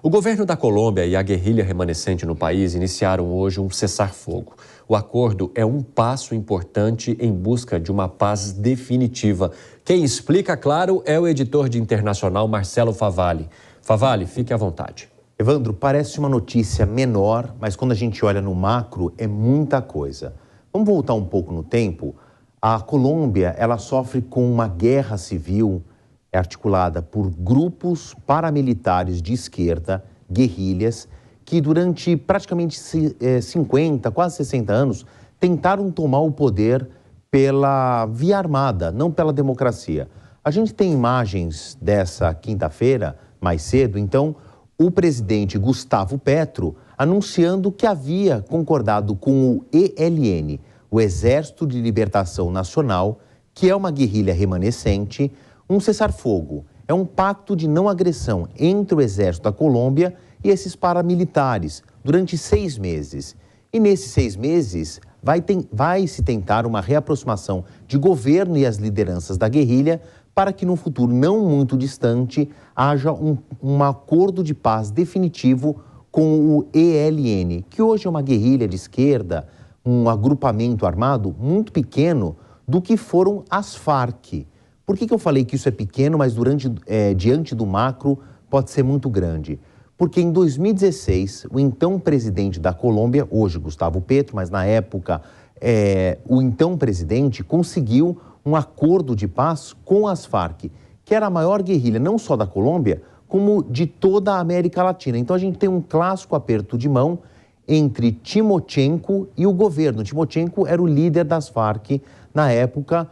O governo da Colômbia e a guerrilha remanescente no país iniciaram hoje um cessar-fogo. O acordo é um passo importante em busca de uma paz definitiva. Quem explica, claro, é o editor de Internacional, Marcelo Favalli. Favalli, fique à vontade. Evandro, parece uma notícia menor, mas quando a gente olha no macro, é muita coisa. Vamos voltar um pouco no tempo. A Colômbia, ela sofre com uma guerra civil articulada por grupos paramilitares de esquerda, guerrilhas, que durante praticamente 50, quase 60 anos, tentaram tomar o poder pela via armada, não pela democracia. A gente tem imagens dessa quinta-feira, mais cedo, então, o presidente Gustavo Petro anunciando que havia concordado com o ELN, o Exército de Libertação Nacional, que é uma guerrilha remanescente, um cessar-fogo. É um pacto de não agressão entre o Exército da Colômbia e esses paramilitares durante 6 meses. E nesses 6 meses vai se tentar uma reaproximação de governo e as lideranças da guerrilha para que, num futuro não muito distante, haja um acordo de paz definitivo com o ELN, que hoje é uma guerrilha de esquerda, um agrupamento armado muito pequeno do que foram as Farc. Por que eu falei que isso é pequeno, mas diante do macro pode ser muito grande? Porque em 2016, o então presidente da Colômbia, hoje Gustavo Petro, mas na época o então presidente conseguiu um acordo de paz com as Farc, que era a maior guerrilha não só da Colômbia, como de toda a América Latina. Então a gente tem um clássico aperto de mão entre Timochenko e o governo. Timochenko era o líder das Farc na época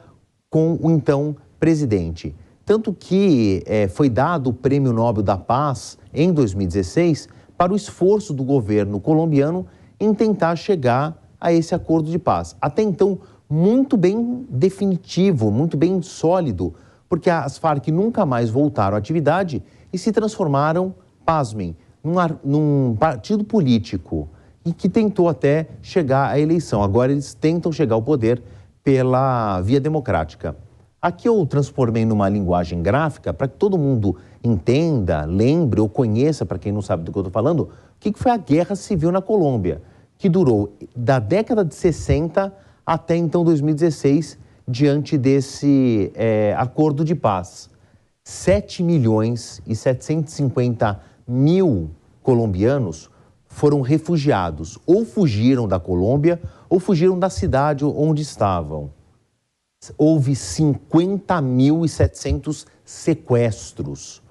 com o então presidente. Tanto que foi dado o Prêmio Nobel da Paz em 2016 para o esforço do governo colombiano em tentar chegar a esse acordo de paz. Até então, muito bem definitivo, muito bem sólido, porque as Farc nunca mais voltaram à atividade e se transformaram, pasmem, num partido político e que tentou até chegar à eleição. Agora eles tentam chegar ao poder pela via democrática. Aqui eu transformei numa linguagem gráfica para que todo mundo entenda, lembre ou conheça, para quem não sabe do que eu estou falando, o que foi a Guerra Civil na Colômbia, que durou da década de 60 até então 2016, diante desse acordo de paz. 7.750.000 colombianos foram refugiados, ou fugiram da Colômbia, ou fugiram da cidade onde estavam. Houve 50.700 sequestros,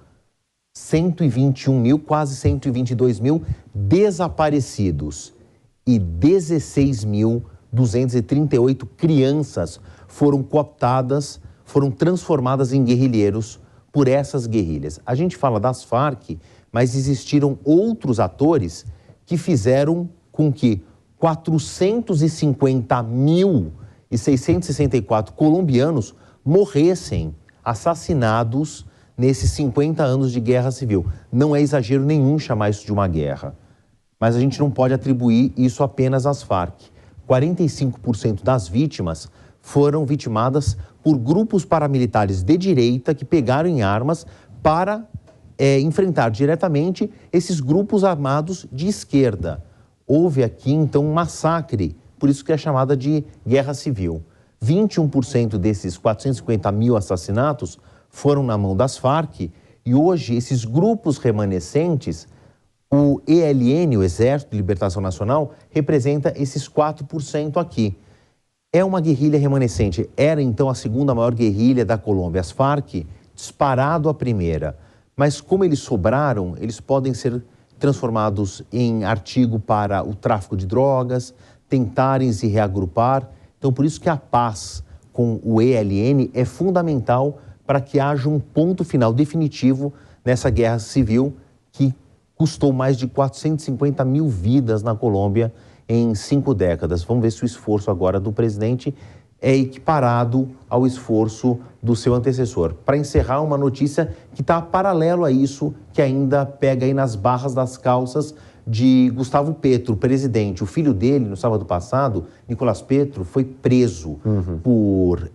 121 mil, quase 122 mil desaparecidos e 16.238 crianças foram cooptadas, foram transformadas em guerrilheiros por essas guerrilhas. A gente fala das Farc, mas existiram outros atores que fizeram com que 450.664 colombianos morressem assassinados nesses 50 anos de guerra civil. Não é exagero nenhum chamar isso de uma guerra. Mas a gente não pode atribuir isso apenas às Farc. 45% das vítimas foram vitimadas por grupos paramilitares de direita que pegaram em armas para enfrentar diretamente esses grupos armados de esquerda. Houve aqui, então, um massacre, por isso que é chamada de guerra civil. 21% desses 450 mil assassinatos foram na mão das Farc e hoje esses grupos remanescentes, o ELN, o Exército de Libertação Nacional, representa esses 4% aqui. É uma guerrilha remanescente, era então a segunda maior guerrilha da Colômbia, as Farc, disparado a primeira. Mas como eles sobraram, eles podem ser transformados em artigo para o tráfico de drogas, tentarem se reagrupar. Então, por isso que a paz com o ELN é fundamental para que haja um ponto final definitivo nessa guerra civil que custou mais de 450 mil vidas na Colômbia em 5 décadas. Vamos ver se o esforço agora do presidente é equiparado ao esforço do seu antecessor. Para encerrar, uma notícia que está paralelo a isso, que ainda pega aí nas barras das calças de Gustavo Petro, presidente. O filho dele, no sábado passado, Nicolás Petro, foi preso por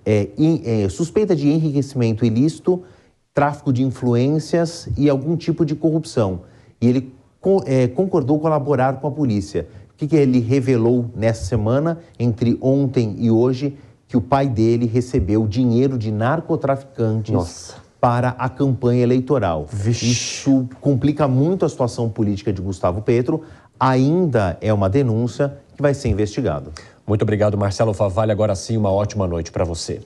suspeita de enriquecimento ilícito, tráfico de influências e algum tipo de corrupção. e ele concordou colaborar com a polícia. O que ele revelou nessa semana, entre ontem e hoje? Que o pai dele recebeu dinheiro de narcotraficantes para a campanha eleitoral. Vixe. Isso complica muito a situação política de Gustavo Petro. Ainda é uma denúncia que vai ser investigada. Muito obrigado, Marcelo Favalli. Agora sim, uma ótima noite para você.